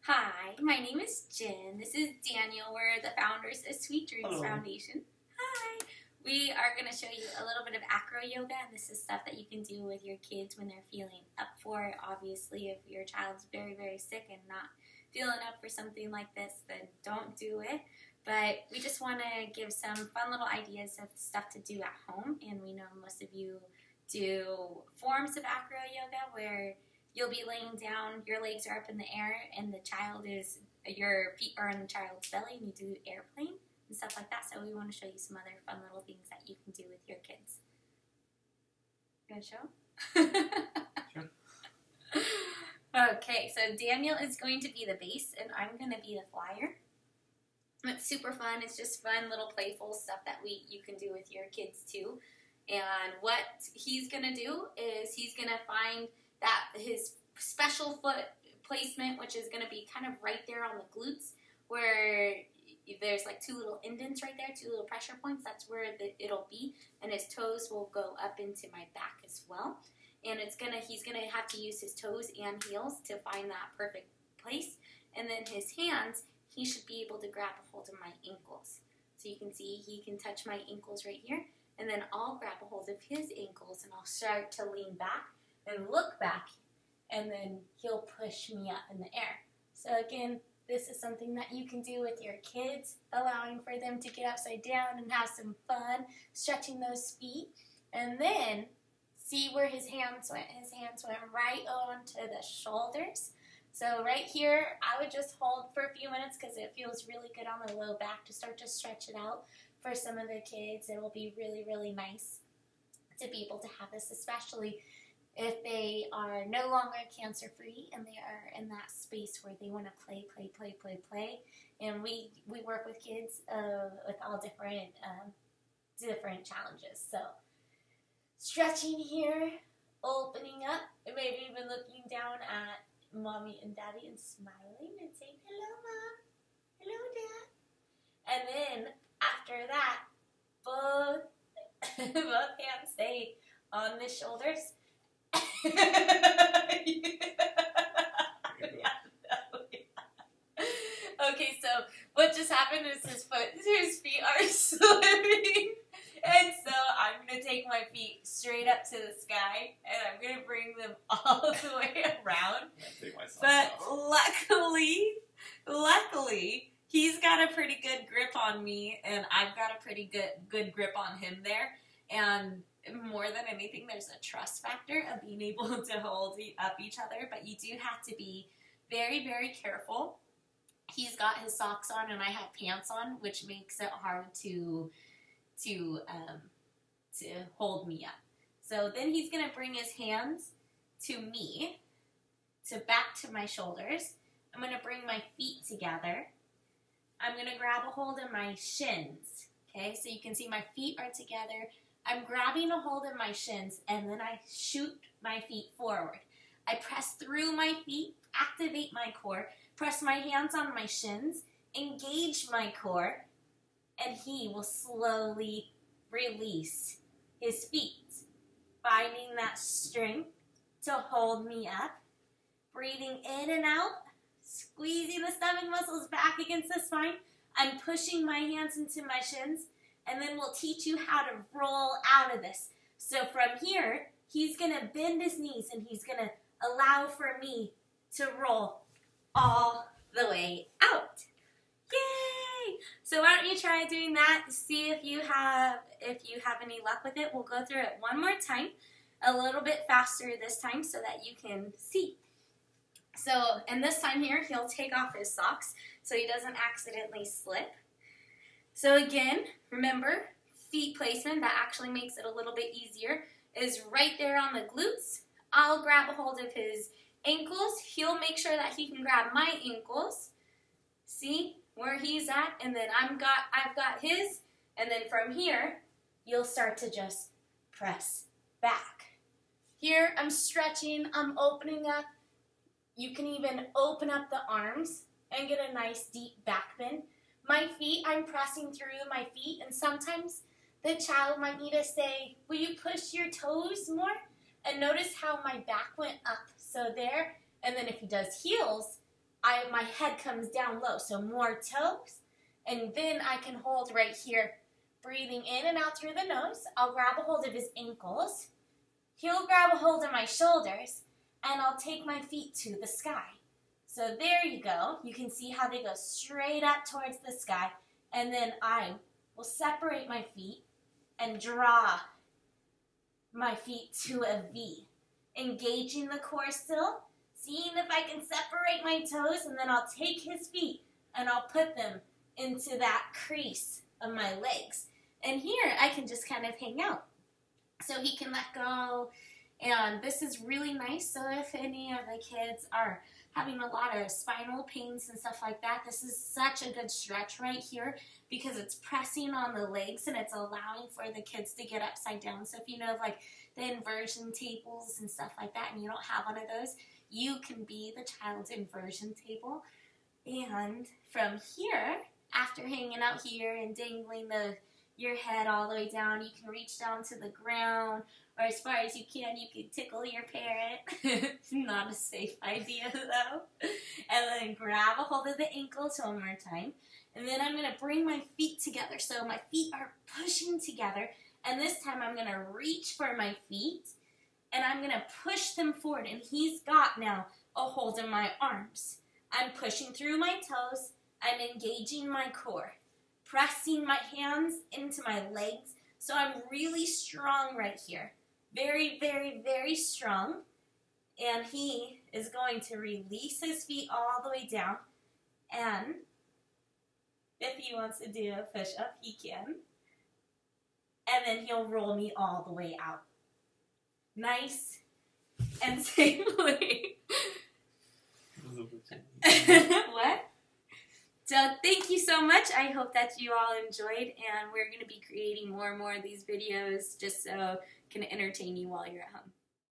Hi, my name is Jen. This is Daniel. We're the founders of Sweet Dreams Hello. Foundation. Hi. We are going to show you a little bit of Acro Yoga, and this is stuff that you can do with your kids when they're feeling up for it. Obviously, if your child's very, very sick and not feeling up for something like this, then don't do it. But we just want to give some fun little ideas of stuff to do at home, and we know most of you do forms of Acro Yoga where you'll be laying down, your legs are up in the air, and your feet are in the child's belly, and you do airplane and stuff like that. So we want to show you some other fun little things that you can do with your kids. You want to show? Sure. Okay, so Daniel is going to be the base, and I'm going to be the flyer. It's super fun. It's just fun, little playful stuff that you can do with your kids too. And what he's going to do is he's going to find that his special foot placement, which is going to be kind of right there on the glutes, where there's like two little indents right there, two little pressure points. That's where it'll be, and his toes will go up into my back as well. And he's gonna have to use his toes and heels to find that perfect place. And then his hands, he should be able to grab a hold of my ankles. So you can see he can touch my ankles right here, and then I'll grab a hold of his ankles, and I'll start to lean back and look back, and then he'll push me up in the air. So again, this is something that you can do with your kids, allowing for them to get upside down and have some fun, stretching those feet. And then, see where his hands went? His hands went right onto the shoulders. So right here, I would just hold for a few minutes because it feels really good on the low back to start to stretch it out. For some of the kids, it will be really, really nice to be able to have this, especially if they are no longer cancer-free and they are in that space where they want to play. And we work with kids with all different challenges. So stretching here, opening up, and maybe even looking down at mommy and daddy and smiling and saying, "Hello, Mom. Hello, Dad." And then after that, both hands stay on the shoulders. Okay, so what just happened is his feet are slipping, and so I'm going to take my feet straight up to the sky, and I'm going to bring them all the way around. But luckily, he's got a pretty good grip on me, and I've got a pretty good grip on him there, and more than anything, there's a trust factor of being able to hold up each other, but you do have to be very, very careful. He's got his socks on, and I have pants on, which makes it hard to hold me up. So then he's going to bring his hands to me, back to my shoulders. I'm going to bring my feet together. I'm going to grab a hold of my shins. Okay, so you can see my feet are together. I'm grabbing a hold of my shins, and then I shoot my feet forward. I press through my feet, activate my core, press my hands on my shins, engage my core, and he will slowly release his feet, finding that strength to hold me up, breathing in and out, squeezing the stomach muscles back against the spine. I'm pushing my hands into my shins, and then we'll teach you how to roll out of this. So from here, he's going to bend his knees, and he's going to allow for me to roll all the way out. Yay! So why don't you try doing that, see if you have any luck with it. We'll go through it one more time, a little bit faster this time so that you can see. So, and this time here, he'll take off his socks so he doesn't accidentally slip. So again, remember, feet placement, that actually makes it a little bit easier, is right there on the glutes. I'll grab a hold of his ankles. He'll make sure that he can grab my ankles. See where he's at? And then I've got his. And then from here, you'll start to just press back. Here, I'm stretching. I'm opening up. You can even open up the arms and get a nice deep back bend. My feet, I'm pressing through my feet, and sometimes the child might need to say, "Will you push your toes more?" And notice how my back went up. So there, and then if he does heels, my head comes down low, so more toes, and then I can hold right here, breathing in and out through the nose. I'll grab a hold of his ankles. He'll grab a hold of my shoulders, and I'll take my feet to the sky. So there you go. You can see how they go straight up towards the sky, and then I will separate my feet and draw my feet to a V, engaging the core still, seeing if I can separate my toes, and then I'll take his feet and I'll put them into that crease of my legs. And here I can just kind of hang out. So he can let go, and this is really nice. So if any of the kids are having a lot of spinal pains and stuff like that, this is such a good stretch right here because it's pressing on the legs and it's allowing for the kids to get upside down. So if you know of like the inversion tables and stuff like that and you don't have one of those, you can be the child's inversion table. And from here, after hanging out here and dangling your head all the way down, you can reach down to the ground, or as far as you can tickle your parent. Not a safe idea though. And then grab a hold of the ankles one more time. And then I'm going to bring my feet together. So my feet are pushing together. And this time I'm going to reach for my feet. And I'm going to push them forward. And he's got now a hold in my arms. I'm pushing through my toes. I'm engaging my core. Pressing my hands into my legs. So I'm really strong right here. Very, very, very strong. And he is going to release his feet all the way down. And if he wants to do a push-up, he can. And then he'll roll me all the way out. Nice and safely. What? So thank you so much. I hope that you all enjoyed, and we're going to be creating more and more of these videos just so it can entertain you while you're at home.